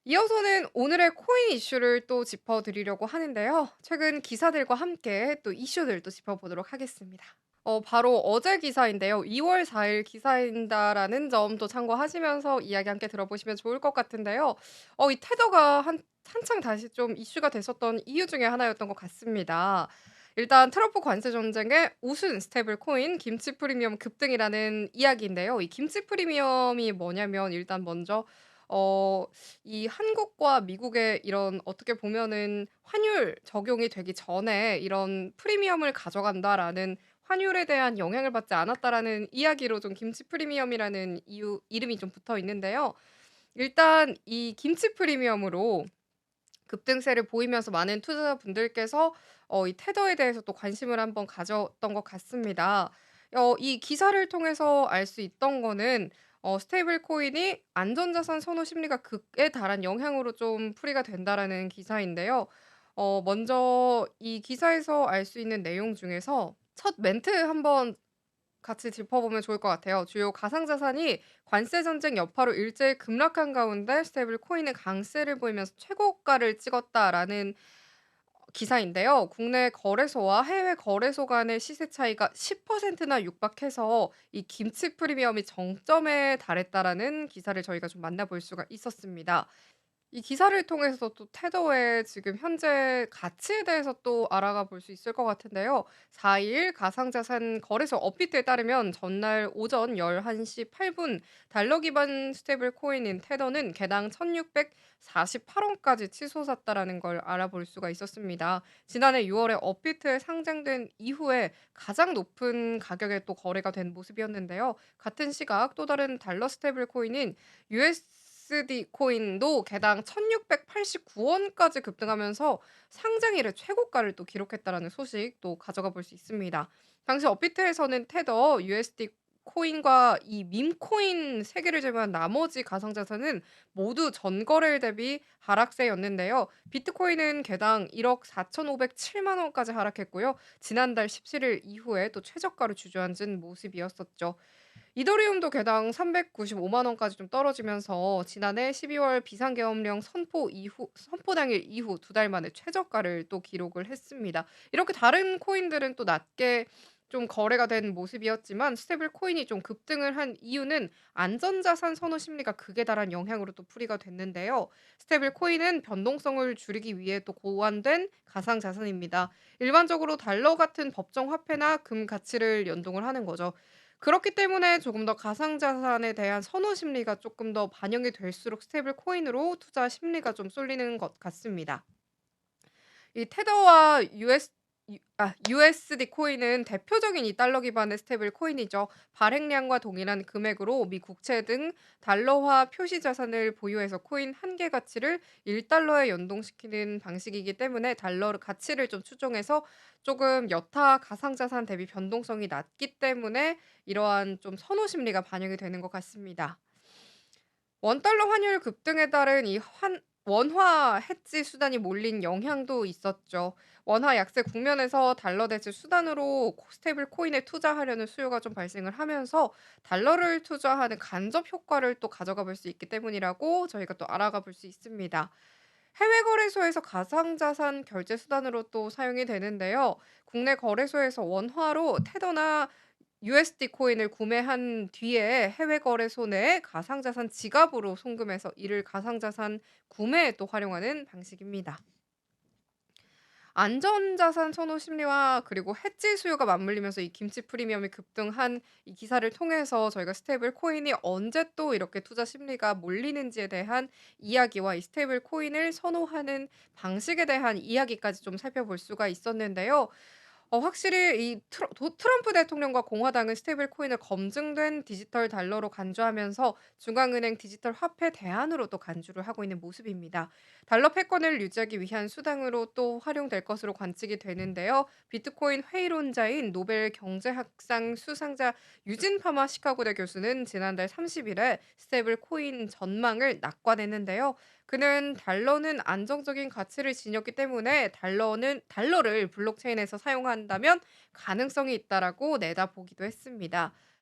이어서는 오늘의 코인 이슈를 또 짚어드리려고 하는데요. 최근 기사들과 함께 또 이슈들도 짚어보도록 하겠습니다. 바로 어제 기사인데요. 2월 4일 기사인다라는 점도 참고하시면서 이야기 함께 들어보시면 좋을 것 같은데요. 이 테더가 한창 다시 좀 이슈가 됐었던 이유 중에 하나였던 것 같습니다. 일단 트럼프 관세 전쟁의 우슨 스테이블 코인 김치 프리미엄 급등이라는 이야기인데요. 이 김치 프리미엄이 뭐냐면 일단 먼저 어 이 한국과 미국의 이런 어떻게 보면은 환율 적용이 되기 전에 이런 '프리미엄을 가져간다.'라는 '환율에 대한 영향을 받지 않았다.'라는 이야기로 좀 김치 프리미엄이라는 이유 이름이 좀 붙어 있는데요. 일단 이 김치 프리미엄으로 급등세를 보이면서 많은 투자자분들께서 이 테더에 대해서 또 관심을 한번 가졌던 것 같습니다. 이 기사를 통해서 알 수 있던 거는 스테이블 코인이 안전자산 선호 심리가 극에 달한 영향으로 좀 풀이가 된다라는 기사인데요. 먼저 이 기사에서 알 수 있는 내용 중에서 첫 멘트 한번 같이 짚어보면 좋을 것 같아요. 주요 가상자산이 관세 전쟁 여파로 일제히 급락한 가운데 스테이블 코인은 강세를 보이면서 최고가를 찍었다라는 기사인데요. 국내 거래소와 해외 거래소 간의 시세 차이가 10%나 육박해서 이 김치 프리미엄이 정점에 달했다라는 기사를 저희가 좀 만나볼 수가 있었습니다. 이 기사를 통해서 또 테더의 지금 현재 가치에 대해서 또 알아가 볼 수 있을 것 같은데요. 4일 가상자산 거래소 업비트에 따르면 전날 오전 11시 8분 달러 기반 스테이블 코인인 테더는 개당 1,648 원까지 치솟았다라는 걸 알아볼 수가 있었습니다. 지난해 6월에 업비트에 상장된 이후에 가장 높은 가격에 또 거래가 된 모습이었는데요. 같은 시각 또 다른 달러 스테이블 코인인 USD 코인도 개당 1,689 원까지 급등하면서 상장 이래 최고가를 또 기록했다라는 소식도 가져가 볼 수 있습니다. 당시 업비트에서는 테더, USD 코인과 이 밈 코인 3 개를 제외한 나머지 가상자산은 모두 전거래일 대비 하락세였는데요. 비트코인은 개당 1억 4,507만 원까지 하락했고요. 지난달 17일 이후에 또 최저가를 주저앉은 모습이었었죠. 이더리움도 개당 395만 원까지 좀 떨어지면서 지난해 12월 비상계엄령 선포 당일 이후 2달 만에 최저가를 또 기록을 했습니다. 이렇게 다른 코인들은 또 낮게 좀 거래가 된 모습이었지만 스테이블 코인이 좀 급등을 한 이유는 안전자산 선호 심리가 극에 달한 영향으로 또 풀이가 됐는데요. 스테이블 코인은 변동성을 줄이기 위해 또 고안된 가상자산입니다. 일반적으로 달러 같은 법정 화폐나 금 가치를 연동을 하는 거죠. 그렇기 때문에 조금 더 가상자산에 대한 선호 심리가 쪼끔 더 반영이 될수록 스테이블 코인으로 투자 심리가 좀 쏠리는 것 같습니다. 이 테더와 USD 코인은 대표적인 이 달러 기반의 스테이블 코인이죠. 발행량과 동일한 금액으로 미 국채 등 달러화 표시 자산을 보유해서 코인 한 개 가치를 1달러에 연동시키는 방식이기 때문에 달러 가치를 좀 추종해서 조금 여타 가상 자산 대비 변동성이 낮기 때문에 이러한 좀 선호 심리가 반영이 되는 것 같습니다. 원달러 환율 급등에 따른 이 환 원화 해지 수단이 몰린 영향도 있었죠. 원화 약세 국면에서 달러 대체 수단으로 스테이블 코인에 투자하려는 수요가 좀 발생을 하면서 달러를 투자하는 간접 효과를 또 가져가 볼 수 있기 때문이라고 저희가 또 알아가 볼 수 있습니다. 해외 거래소에서 가상자산 결제 수단으로 또 사용이 되는데요. 국내 거래소에서 원화로 테더나 USD 코인을 구매한 뒤에 해외 거래소 내 가상자산 지갑으로 송금해서 이를 가상자산 구매에 또 활용하는 방식입니다. 안전자산 선호 심리와 그리고 해지 수요가 맞물리면서 이 김치 프리미엄이 급등한 이 기사를 통해서 저희가 스테이블 코인이 언제 또 이렇게 투자 심리가 몰리는지에 대한 이야기와 이 스테이블 코인을 선호하는 방식에 대한 이야기까지 좀 살펴볼 수가 있었는데요. 확실히 이 트럼프 대통령과 공화당은 스테이블 코인을 검증된 디지털 달러로 간주하면서 중앙은행 디지털 화폐 대안으로 또 간주를 하고 있는 모습입니다. 달러 패권을 유지하기 위한 수단으로 또 활용될 것으로 관측이 되는데요. 비트코인 회의론자인 노벨 경제학상 수상자 유진 파마 시카고대 교수는 지난달 30일에 스테이블 코인 전망을 낙관했는데요. 그는 달러는 안정적인 가치를 지녔기 때문에 달러를 블록체인에서 사용한다면 가능성이 있다라고 내다보기도 했습니다.